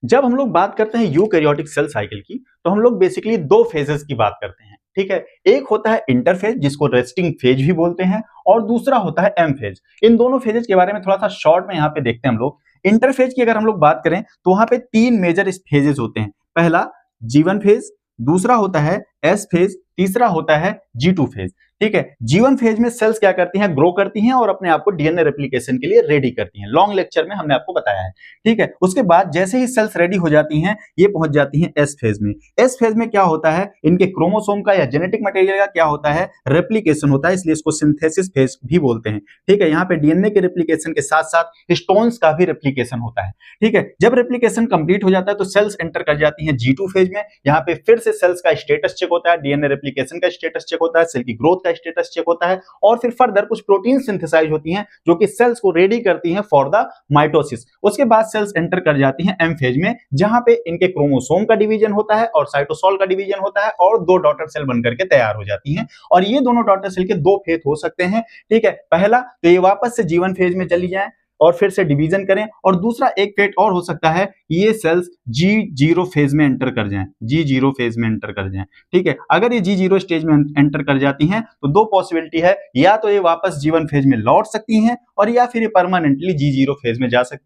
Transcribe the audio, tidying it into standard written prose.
जब हम लोग बात करते हैं यूकैरियोटिक सेल साइकिल की, तो हम लोग बेसिकली दो फेजेस की बात करते हैं। ठीक है, एक होता है इंटरफेज जिसको रेस्टिंग फेज भी बोलते हैं, और दूसरा होता है एम फेज। इन दोनों फेजेस के बारे में थोड़ा सा शॉर्ट में यहाँ पे देखते हैं हम लोग। इंटरफेज की अगर हम लोग बात करें तो वहां पे तीन मेजर फेजेस होते हैं। पहला G1 फेज, दूसरा होता है एस फेज, तीसरा होता है G2 फेज। ठीक है, G1 फेज में सेल्स क्या करती हैं, ग्रो करती हैं और अपने आप को डीएनए रेप्लिकेशन के लिए रेडी करती हैं। लॉन्ग लेक्चर में हमने आपको बताया है। ठीक है, उसके बाद जैसे ही सेल्स रेडी हो जाती हैं, ये पहुंच जाती हैं एस फेज में। एस फेज में क्या होता है, इनके क्रोमोसोम का या जेनेटिक मटेरियल का क्या होता है, रेप्लिकेशन होता है, इसलिए इसको सिंथेसिस फेज भी बोलते हैं। ठीक है, यहाँ पे डीएनए के रेप्लिकेशन के साथ साथ स्टोन्स का भी रेप्लिकेशन होता है। ठीक है, जब रेप्लिकेशन कंप्लीट हो जाता है तो सेल्स एंटर कर जाती हैं G2 फेज में। यहाँ पे फिर से सेल्स का स्टेटस चेक होता है, डीएनए रेप्लिकेशन का स्टेटस चेक होता है, सेल की ग्रोथ का स्टेटस चेक होता है, और फिर फर्दर कुछ प्रोटीन सिंथेसाइज होती हैं जो कि सेल्स को रेडी करती हैं फॉर द माइटोसिस। उसके बाद सेल्स एंटर कर जाती हैं एम फेज में, जहां पे इनके क्रोमोसोम का डिवीजन होता है और साइटोसोल का डिवीजन होता है, और दो डॉटर सेल बनकर के तैयार हो जाती हैं। और ये दोनों डॉटर सेल के दो फेज हो सकते हैं। ठीक है, पहला तो ये वापस से G1 फेज में चली जाए और फिर से डिवीजन करें, और दूसरा एक फेज और हो सकता है, ये सेल्स G0 फेज में एंटर कर जाएं, G0 फेज में एंटर कर जाएं। ठीक है, अगर ये G0 स्टेज में एंटर कर जाती हैं तो दो पॉसिबिलिटी है, या तो ये वापस G1 फेज में लौट सकती हैं, और या फिर ये परमानेंटली G0 फेज में जा सकती हैं।